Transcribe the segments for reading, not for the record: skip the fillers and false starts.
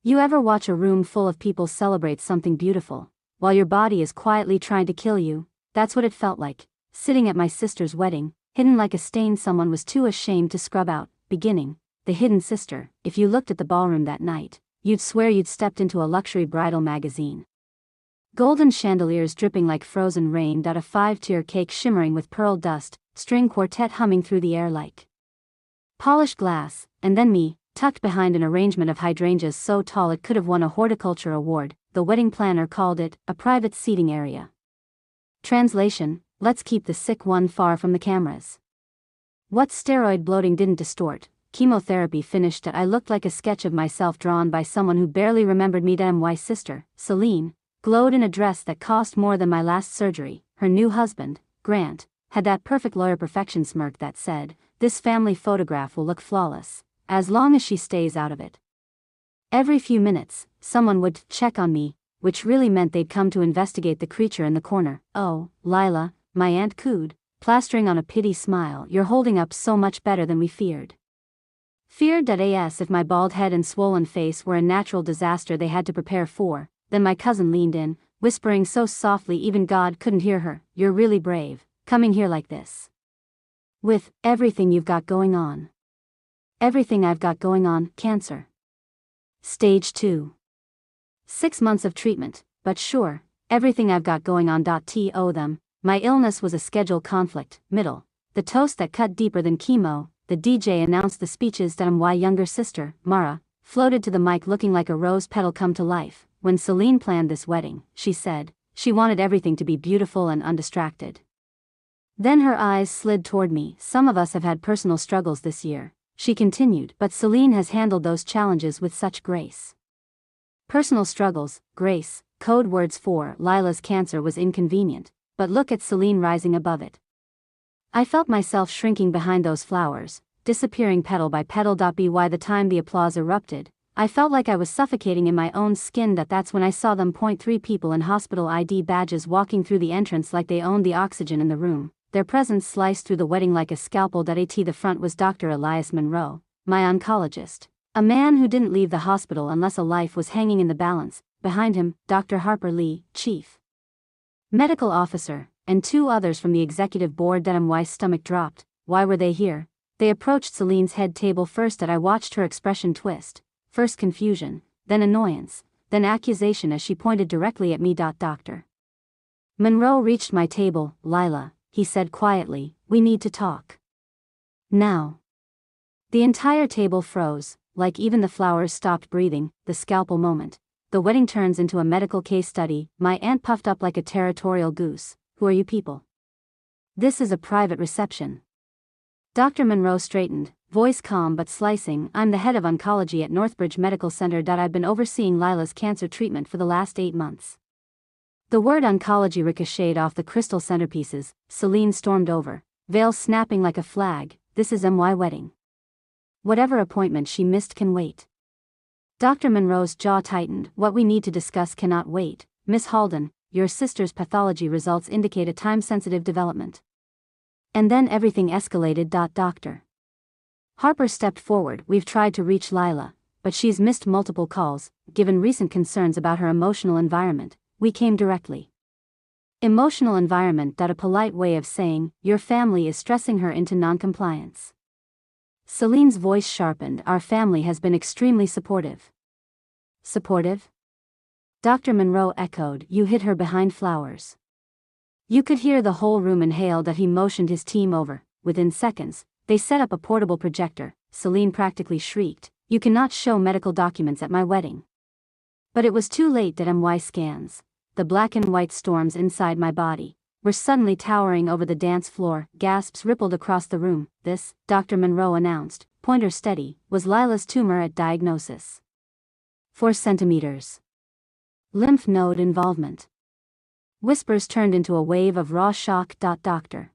You ever watch a room full of people celebrate something beautiful, while your body is quietly trying to kill you? That's what it felt like, sitting at my sister's wedding, hidden like a stain someone was too ashamed to scrub out. Beginning, The Hidden Sister. If you looked at the ballroom that night, you'd swear you'd stepped into a luxury bridal magazine. Golden chandeliers dripping like frozen rain, a 5-tier cake shimmering with pearl dust, string quartet humming through the air like polished glass, and then me, tucked behind an arrangement of hydrangeas so tall it could have won a horticulture award. The wedding planner called it a private seating area. Translation: let's keep the sick one far from the cameras. What steroid bloating didn't distort, chemotherapy finished. I looked like a sketch of myself drawn by someone who barely remembered me. My sister, Celine, glowed in a dress that cost more than my last surgery. Her new husband, Grant, had that perfect lawyer perfection smirk that said, "This family photograph will look flawless, as long as she stays out of it." Every few minutes, someone would check on me, which really meant they'd come to investigate the creature in the corner. "Oh, Lila," my aunt cooed, plastering on a pity smile, "you're holding up so much better than we feared." Feared.as if my bald head and swollen face were a natural disaster they had to prepare for. Then my cousin leaned in, whispering so softly even God couldn't hear her, "You're really brave, coming here like this. With everything you've got going on." "Everything I've got going on, cancer. Stage 2. 6 months of treatment, but sure, everything I've got going on. To them, my illness was a schedule conflict. Middle, the toast that cut deeper than chemo. The DJ announced the speeches. My younger sister, Mara, floated to the mic looking like a rose petal come to life. When Celine planned this wedding, she said, she wanted everything to be beautiful and undistracted. Then her eyes slid toward me. "Some of us have had personal struggles this year," she continued, "but Celine has handled those challenges with such grace." Personal struggles, grace, code words for Lila's cancer was inconvenient, but look at Celine rising above it. I felt myself shrinking behind those flowers, disappearing petal by petal. By the time the applause erupted, I felt like I was suffocating in my own skin. That's when I saw them. 3 people in hospital ID badges walking through the entrance like they owned the oxygen in the room. Their presence sliced through the wedding like a scalpel. At the front was Dr. Elias Monroe, my oncologist, a man who didn't leave the hospital unless a life was hanging in the balance. Behind him, Dr. Harper Lee, chief medical officer, and 2 others from the executive board. My stomach dropped. Why were they here? They approached Celine's head table first. I watched her expression twist, first confusion, then annoyance, then accusation as she pointed directly at me. Dr. Monroe reached my table. "Lila," he said quietly, "we need to talk. Now." The entire table froze, like even the flowers stopped breathing. The scalpel moment. The wedding turns into a medical case study. My aunt puffed up like a territorial goose. "Who are you people? This is a private reception." Dr. Monroe straightened, voice calm but slicing. "I'm the head of oncology at Northbridge Medical Center. I've been overseeing Lila's cancer treatment for the last 8 months. The word oncology ricocheted off the crystal centerpieces. Celine stormed over, veil snapping like a flag. "This is my wedding. Whatever appointment she missed can wait." Dr. Monroe's jaw tightened. "What we need to discuss cannot wait. Miss Halden, your sister's pathology results indicate a time-sensitive development." And then everything escalated. Dr. Harper stepped forward. "We've tried to reach Lila, but she's missed multiple calls. Given recent concerns about her emotional environment, we came directly." Emotional environment. A polite way of saying, your family is stressing her into non-compliance. Celine's voice sharpened. "Our family has been extremely supportive." "Supportive?" Dr. Monroe echoed. "You hid her behind flowers." You could hear the whole room inhale. He motioned his team over. Within seconds, they set up a portable projector. Celine practically shrieked, "You cannot show medical documents at my wedding." But it was too late. My scans, the black and white storms inside my body, were suddenly towering over the dance floor. Gasps rippled across the room. "This," Dr. Monroe announced, pointer steady, "was Lila's tumor at diagnosis. 4 centimeters. Lymph node involvement." Whispers turned into a wave of raw shock. Dr.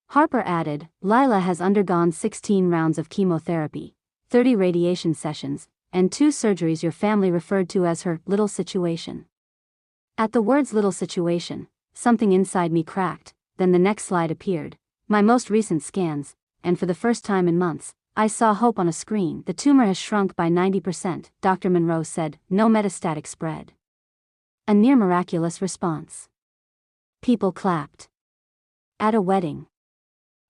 Harper added, "Lila has undergone 16 rounds of chemotherapy, 30 radiation sessions, and 2 surgeries your family referred to as her little situation." At the words "little situation," something inside me cracked. Then the next slide appeared. My most recent scans, and for the first time in months, I saw hope on a screen. The tumor has shrunk by 90%, Dr. Monroe said, no metastatic spread. A near miraculous response. People clapped. At a wedding.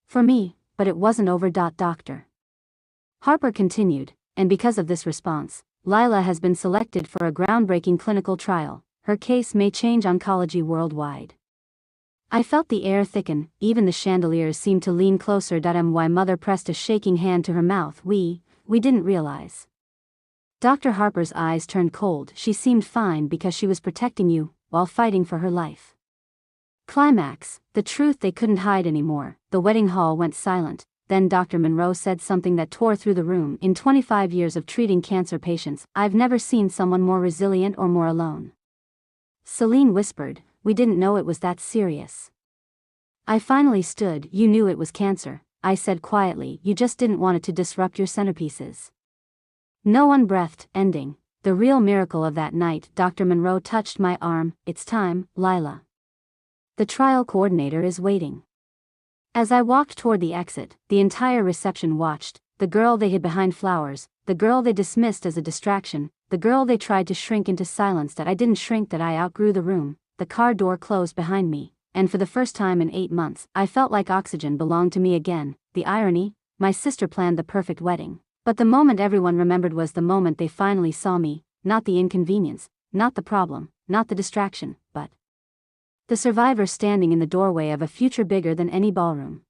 For me, but it wasn't over. Dr. Harper continued, and because of this response, Lila has been selected for a groundbreaking clinical trial. Her case may change oncology worldwide. I felt the air thicken, even the chandeliers seemed to lean closer. My mother pressed a shaking hand to her mouth. We didn't realize. Dr. Harper's eyes turned cold. She seemed fine because she was protecting you, while fighting for her life. Climax, the truth they couldn't hide anymore. The wedding hall went silent. Then Dr. Monroe said something that tore through the room. In 25 years of treating cancer patients, I've never seen someone more resilient or more alone. Celine whispered, we didn't know it was that serious. I finally stood. You knew it was cancer, I said quietly. You just didn't want it to disrupt your centerpieces. No one breathed. Ending. The real miracle of that night. Dr. Monroe touched my arm. It's time, Lila. The trial coordinator is waiting. As I walked toward the exit, the entire reception watched. The girl they hid behind flowers, the girl they dismissed as a distraction, the girl they tried to shrink into silence. That I didn't shrink, that I outgrew the room. The car door closed behind me, and for the first time in 8 months, I felt like oxygen belonged to me again. The irony, my sister planned the perfect wedding. But the moment everyone remembered was the moment they finally saw me, not the inconvenience, not the problem, not the distraction, but the survivor standing in the doorway of a future bigger than any ballroom.